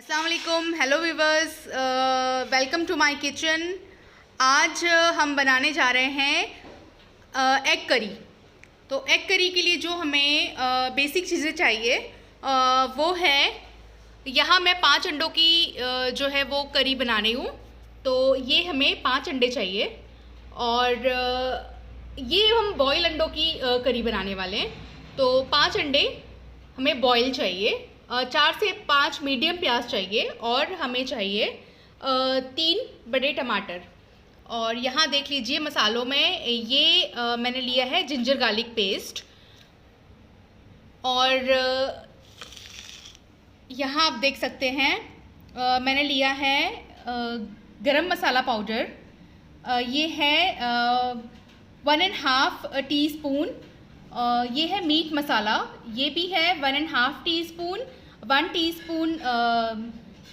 अस्सलाम वालेकुम, hello viewers, welcome to my kitchen. आज हम बनाने जा रहे हैं एग करी। तो एग करी के लिए जो हमें बेसिक चीज़ें चाहिए वो है, यहाँ मैं 5 अंडों की जो है वो करी बना रही हूँ। तो ये हमें 5 अंडे चाहिए और ये हम बॉयल अंडों की करी बनाने वाले हैं। तो 5 अंडे हमें बॉयल चाहिए, 4 से 5 मीडियम प्याज चाहिए और हमें चाहिए 3 बड़े टमाटर। और यहाँ देख लीजिए मसालों में ये मैंने लिया है जिंजर गार्लिक पेस्ट, और यहाँ आप देख सकते हैं मैंने लिया है गरम मसाला पाउडर, ये है 1.5 टीस्पून। ये है मीट मसाला, ये भी है 1.5 टीस्पून। 1 टीस्पून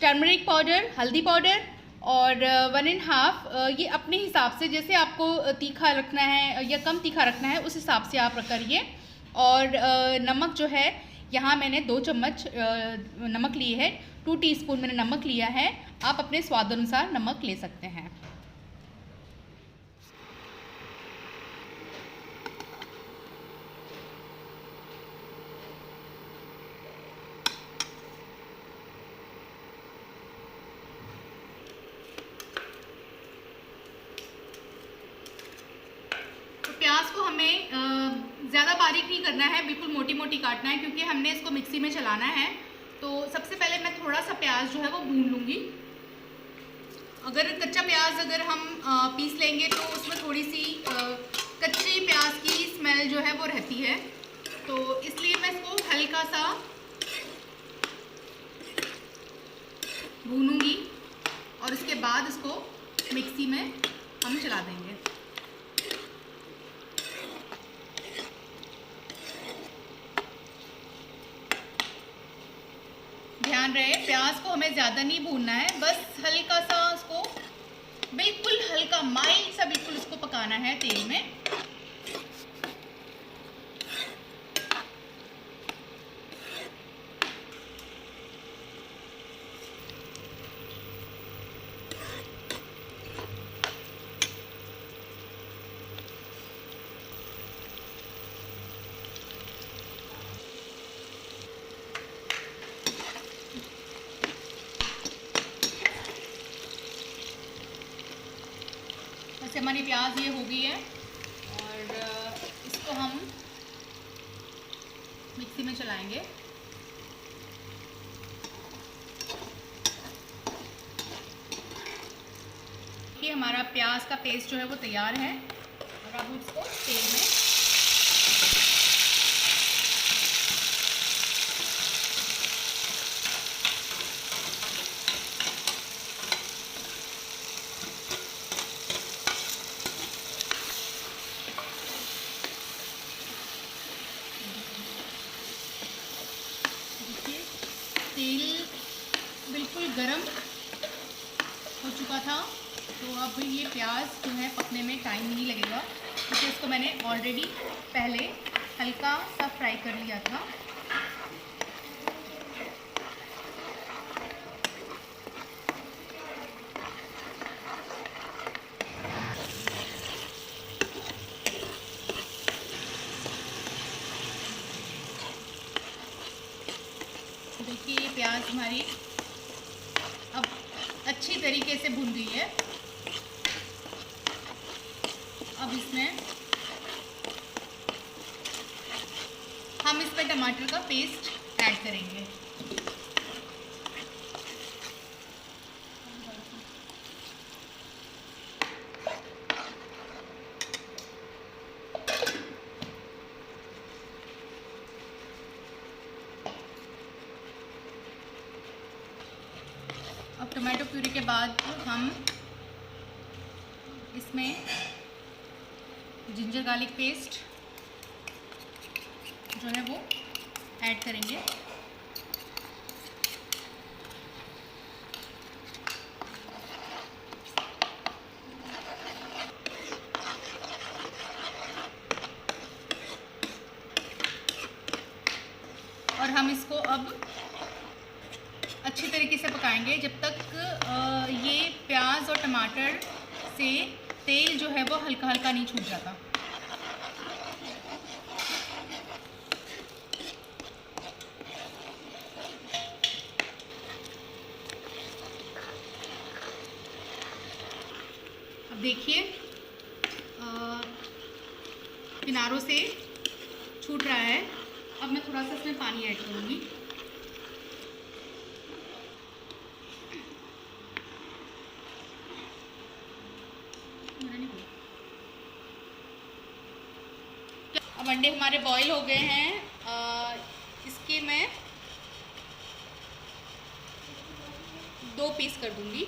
टर्मरिक पाउडर, हल्दी पाउडर, और 1.5 ये अपने हिसाब से, जैसे आपको तीखा रखना है या कम तीखा रखना है उस हिसाब से आप करिए। और नमक जो है, यहाँ मैंने 2 चम्मच नमक लिए है, 2 टीस्पून मैंने नमक लिया है। आप अपने स्वाद अनुसार नमक ले सकते हैं। प्याज को हमें ज़्यादा बारीक नहीं करना है, बिल्कुल मोटी मोटी काटना है, क्योंकि हमने इसको मिक्सी में चलाना है। तो सबसे पहले मैं थोड़ा सा प्याज जो है वो भून लूँगी। अगर कच्चा प्याज अगर हम पीस लेंगे तो उसमें थोड़ी सी कच्ची प्याज की स्मेल जो है वो रहती है, तो इसलिए मैं इसको हल्का सा भूनूँगी और उसके बाद इसको मिक्सी में हम चला देंगे। ध्यान रहे, प्याज को हमें ज़्यादा नहीं भूनना है, बस हल्का सा उसको, बिल्कुल हल्का माइल्ड सा बिल्कुल उसको पकाना है तेल में। वैसे हमारी प्याज ये हो गई है और इसको हम मिक्सी में चलाएंगे। ये हमारा प्याज का पेस्ट जो है वो तैयार है और अब इसको तेल में तेल बिल्कुल गरम हो चुका था। तो अब ये प्याज जो है पकने में टाइम नहीं लगेगा, क्योंकि इसको मैंने ऑलरेडी पहले हल्का सा फ्राई कर लिया था। देखिए ये प्याज हमारी अब अच्छी तरीके से भुन गई है। अब इसमें हम इसमें टमाटर का पेस्ट ऐड करेंगे। अब टमाटो प्यूरी के बाद हम इसमें जिंजर गार्लिक पेस्ट जो है वो ऐड करेंगे। और हम इसको अब अच्छी तरीके से से पकाएंगे जब तक ये प्याज और टमाटर से तेल जो है वो हल्का हल्का नहीं छूट जाता। अब देखिए किनारों से छूट रहा है। अब मैं थोड़ा सा इसमें पानी ऐड करूँगी। अब अंडे हमारे बॉईल हो गए हैं। इसके मैं 2 पीस कर दूँगी।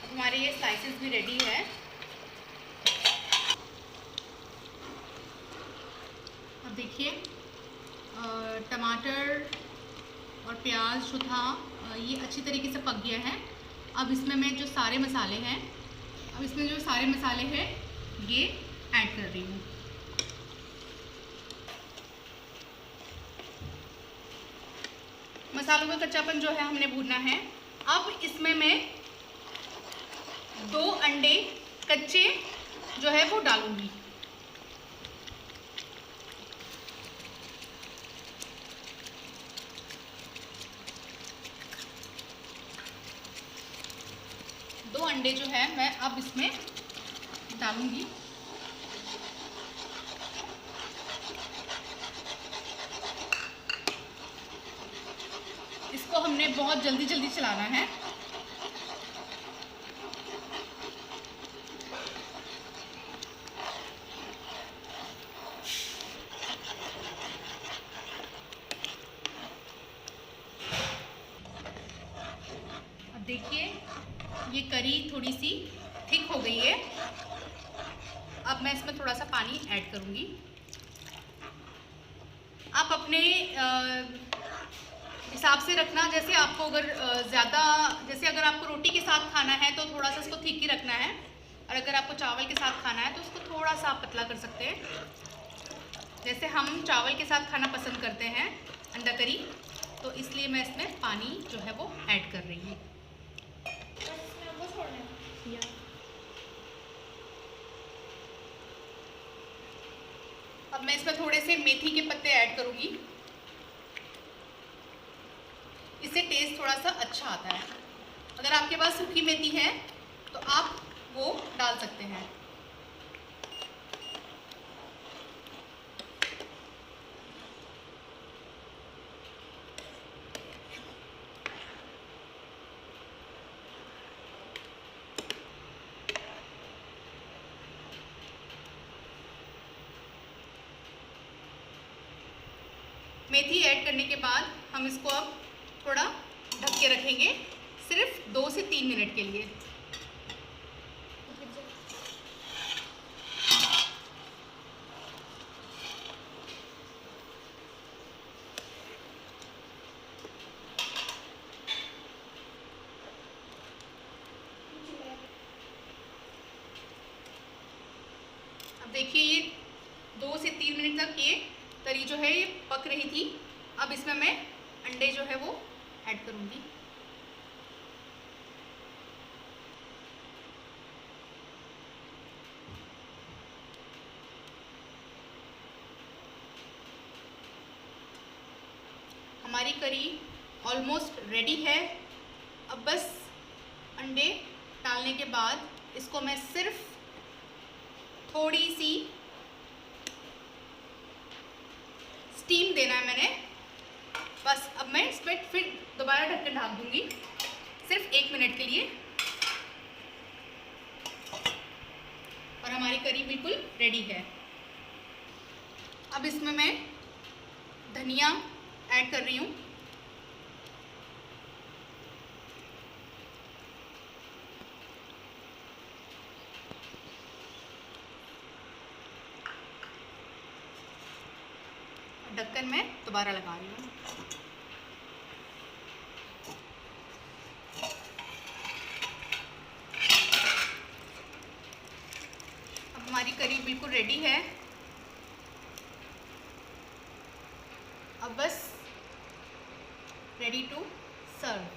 हमारे ये स्लाइसेस भी रेडी है। अब देखिए टमाटर और प्याज जो था ये अच्छी तरीके से पक गया है। अब इसमें मैं जो सारे मसाले हैं ये ऐड कर रही हूँ। मसालों का कच्चापन जो है हमने भूनना है। अब इसमें मैं 2 अंडे कच्चे जो है वो डालूंगी। दो अंडे जो है मैं अब इसमें डालूंगी। इसको हमने बहुत जल्दी जल्दी चलाना है। अब देखिए ये करी थोड़ी सी थिक हो गई है। अब मैं इसमें थोड़ा सा पानी ऐड करूँगी। आप अपने हिसाब से रखना, जैसे आपको अगर ज़्यादा, जैसे अगर आपको रोटी के साथ खाना है तो थोड़ा सा इसको थिक ही रखना है, और अगर आपको चावल के साथ खाना है तो उसको थोड़ा सा आप पतला कर सकते हैं। जैसे हम चावल के साथ खाना पसंद करते हैं अंडा करी, तो इसलिए मैं इसमें पानी जो है वो ऐड कर रही हूँ। अब मैं इसमें थोड़े से मेथी के पत्ते ऐड करूँगी। इससे टेस्ट थोड़ा सा अच्छा आता है। अगर आपके पास सूखी मेथी है तो आप वो डाल सकते हैं। मेथी ऐड करने के बाद हम इसको अब थोड़ा ढक के रखेंगे, सिर्फ 2 से 3 मिनट के लिए। अब देखिए ये 2 से 3 मिनट तक ये करी जो है ये पक रही थी। अब इसमें मैं अंडे जो है वो ऐड करूँगी। हमारी करी ऑलमोस्ट रेडी है। अब बस अंडे डालने के बाद इसको मैं सिर्फ थोड़ी सी स्टीम देना है मैंने, बस। अब मैं इसमें फिर दोबारा ढक्कन ढाक दूंगी सिर्फ 1 मिनट के लिए, और हमारी करी बिल्कुल रेडी है। अब इसमें मैं धनिया ऐड कर रही हूँ। ढक्कन मैं दोबारा लगा रही हूँ। अब हमारी करी बिल्कुल रेडी है। अब बस रेडी टू सर्व।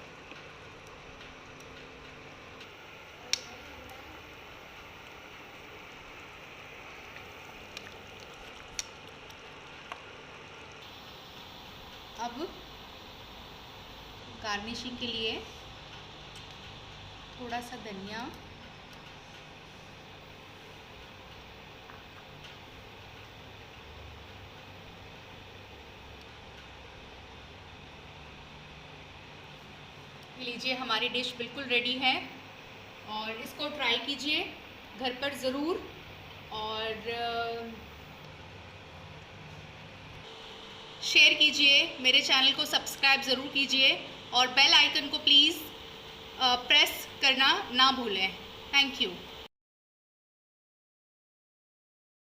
अब गार्निशिंग के लिए थोड़ा सा धनिया, लीजिए हमारी डिश बिल्कुल रेडी है और इसको ट्राई कीजिए घर पर ज़रूर। और शेयर कीजिए, मेरे चैनल को सब्सक्राइब ज़रूर कीजिए और बेल आइकन को प्लीज़ प्रेस करना ना भूलें। Thank you.